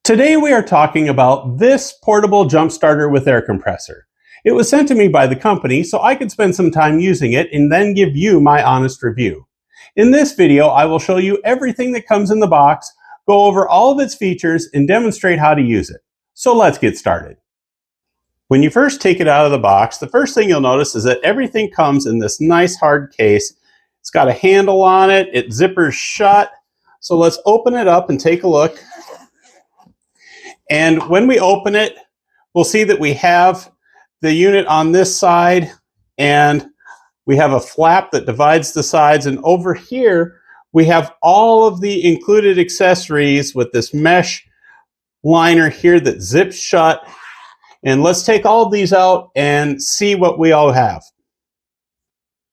Today we are talking about this portable jump starter with air compressor. It was sent to me by the company so I could spend some time using it and then give you my honest review. In this video, I will show you everything that comes in the box, go over all of its features, and demonstrate how to use it. So let's get started. When you first take it out of the box, the first thing you'll notice is that everything comes in this nice hard case. It's got a handle on it, it zippers shut. So let's open it up and take a look. And when we open it, we'll see that we have the unit on this side and we have a flap that divides the sides, and over here we have all of the included accessories with this mesh liner here that zips shut. And let's take all of these out and see what we all have.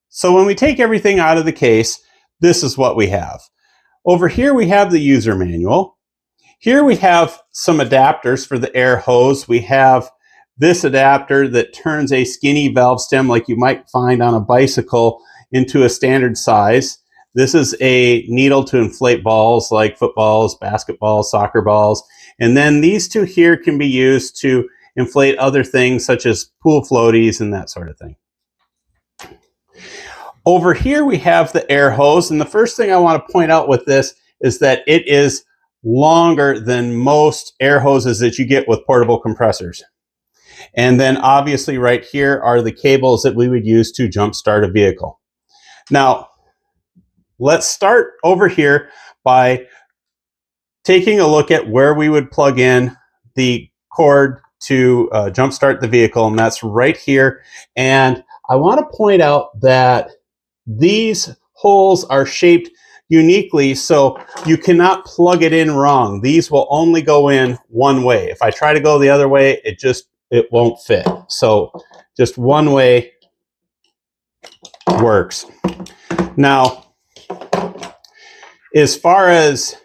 So when we take everything out of the case, this is what we have. Over here we have the user manual. Here we have some adapters for the air hose. We have this adapter that turns a skinny valve stem like you might find on a bicycle into a standard size. This is a needle to inflate balls like footballs, basketballs, soccer balls. And then these two here can be used to inflate other things such as pool floaties and that sort of thing. Over here we have the air hose, and the first thing I want to point out with this is that it is longer than most air hoses that you get with portable compressors. And then obviously right here are the cables that we would use to jump start a vehicle. Now, let's start over here by taking a look at where we would plug in the cord to jump start the vehicle, and that's right here. And I want to point out that these holes are shaped uniquely, so you cannot plug it in wrong. These will only go in one way. If I try to go the other way, it won't fit. So just one way works. Now, as far as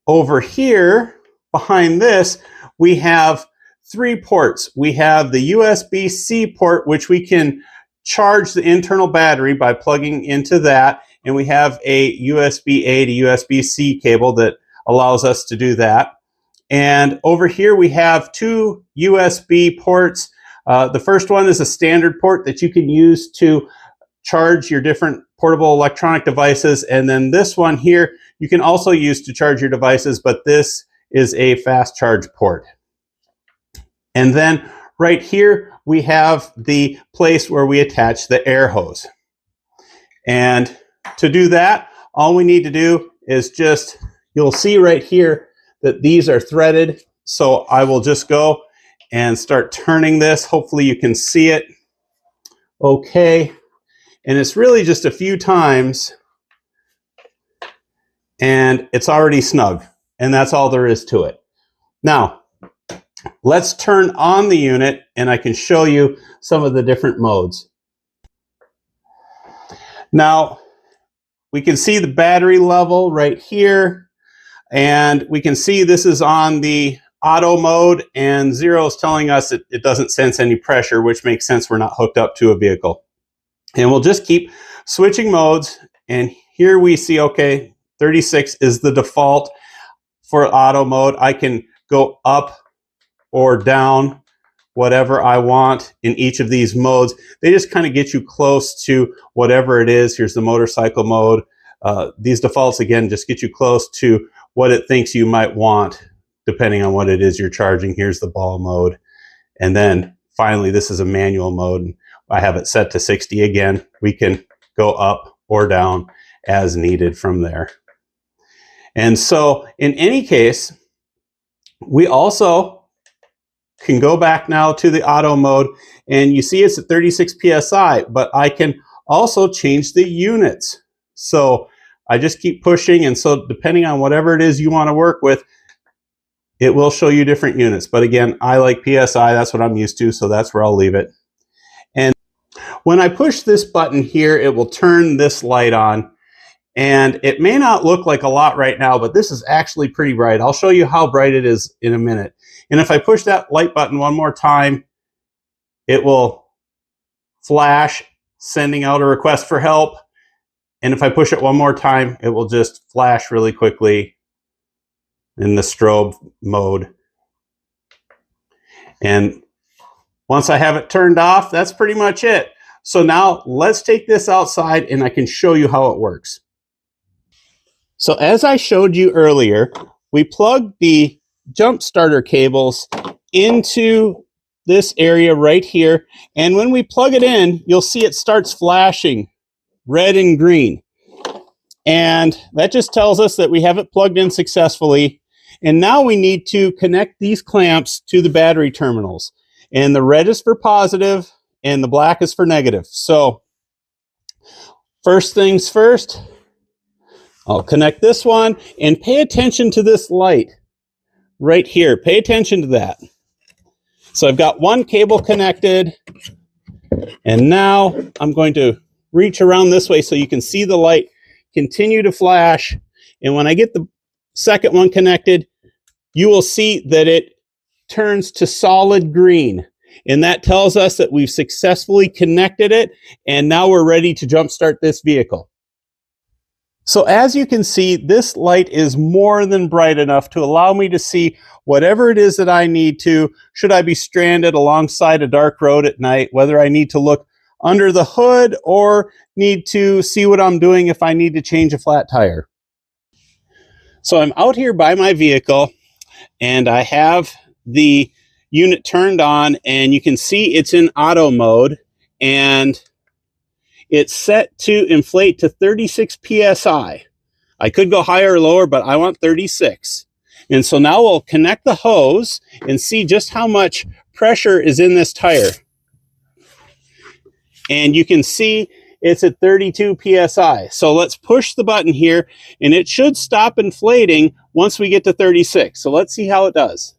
over here behind this, we have three ports. We have the USB-C port, which we can charge the internal battery by plugging into that. And we have a USB-A to USB-C cable that allows us to do that. And over here we have two USB ports. The first one is a standard port that you can use to charge your different portable electronic devices. And then this one here, you can also use to charge your devices, but this is a fast charge port. And then right here, we have the place where we attach the air hose. And to do that, all we need to do is you'll see right here that these are threaded. So I will just go and start turning this. Hopefully you can see it okay. And it's really just a few times and it's already snug. And that's all there is to it. Now, let's turn on the unit and I can show you some of the different modes. Now, we can see the battery level right here, and we can see this is on the auto mode, and 0 is telling us it doesn't sense any pressure, which makes sense. We're not hooked up to a vehicle. And we'll just keep switching modes, and here we see, okay, 36 is the default for auto mode. I can go up or down, whatever I want in each of these modes. They just kind of get you close to whatever it is. Here's the motorcycle mode. These defaults, again, just get you close to what it thinks you might want, depending on what it is you're charging. Here's the ball mode. And then finally, this is a manual mode. I have it set to 60 again. We can go up or down as needed from there. And so in any case, we also can go back now to the auto mode, and you see it's at 36 PSI, but I can also change the units. So I just keep pushing, and so depending on whatever it is you want to work with, it will show you different units. But again, I like PSI, that's what I'm used to, so that's where I'll leave it. And when I push this button here, it will turn this light on. And it may not look like a lot right now, but this is actually pretty bright. I'll show you how bright it is in a minute. And if I push that light button one more time, it will flash, sending out a request for help. And if I push it one more time, it will just flash really quickly, in the strobe mode. And once I have it turned off, that's pretty much it. So now let's take this outside and I can show you how it works. So as I showed you earlier, we plugged the jump starter cables into this area right here. And when we plug it in, you'll see it starts flashing red and green. And that just tells us that we have it plugged in successfully. And now we need to connect these clamps to the battery terminals. And the red is for positive and the black is for negative. So first things first, I'll connect this one and pay attention to this light right here. Pay attention to that. So I've got one cable connected, and now I'm going to reach around this way so you can see the light continue to flash. And when I get the second one connected, you will see that it turns to solid green. And that tells us that we've successfully connected it, and now we're ready to jumpstart this vehicle. So as you can see, this light is more than bright enough to allow me to see whatever it is that I need to, should I be stranded alongside a dark road at night, whether I need to look under the hood or need to see what I'm doing if I need to change a flat tire. So I'm out here by my vehicle and I have the unit turned on, and you can see it's in auto mode and it's set to inflate to 36 psi. I could go higher or lower, but I want 36. And so now we'll connect the hose and see just how much pressure is in this tire. And you can see it's at 32 psi. So let's push the button here and it should stop inflating once we get to 36. So let's see how it does.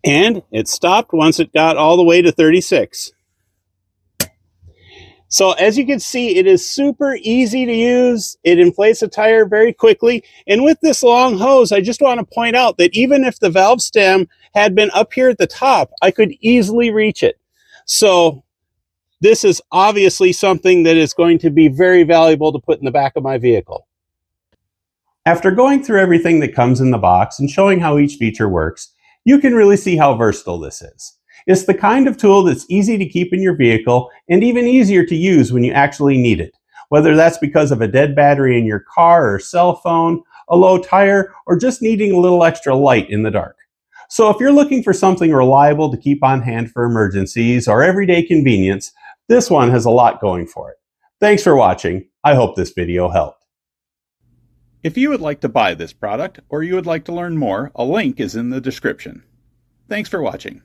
And it stopped once it got all the way to 36. So as you can see, it is super easy to use. It inflates a tire very quickly. And with this long hose, I just want to point out that even if the valve stem had been up here at the top, I could easily reach it. So this is obviously something that is going to be very valuable to put in the back of my vehicle. After going through everything that comes in the box and showing how each feature works, you can really see how versatile this is. It's the kind of tool that's easy to keep in your vehicle and even easier to use when you actually need it, whether that's because of a dead battery in your car or cell phone, a low tire, or just needing a little extra light in the dark. So if you're looking for something reliable to keep on hand for emergencies or everyday convenience, this one has a lot going for it. Thanks for watching. I hope this video helped. If you would like to buy this product or you would like to learn more, a link is in the description. Thanks for watching.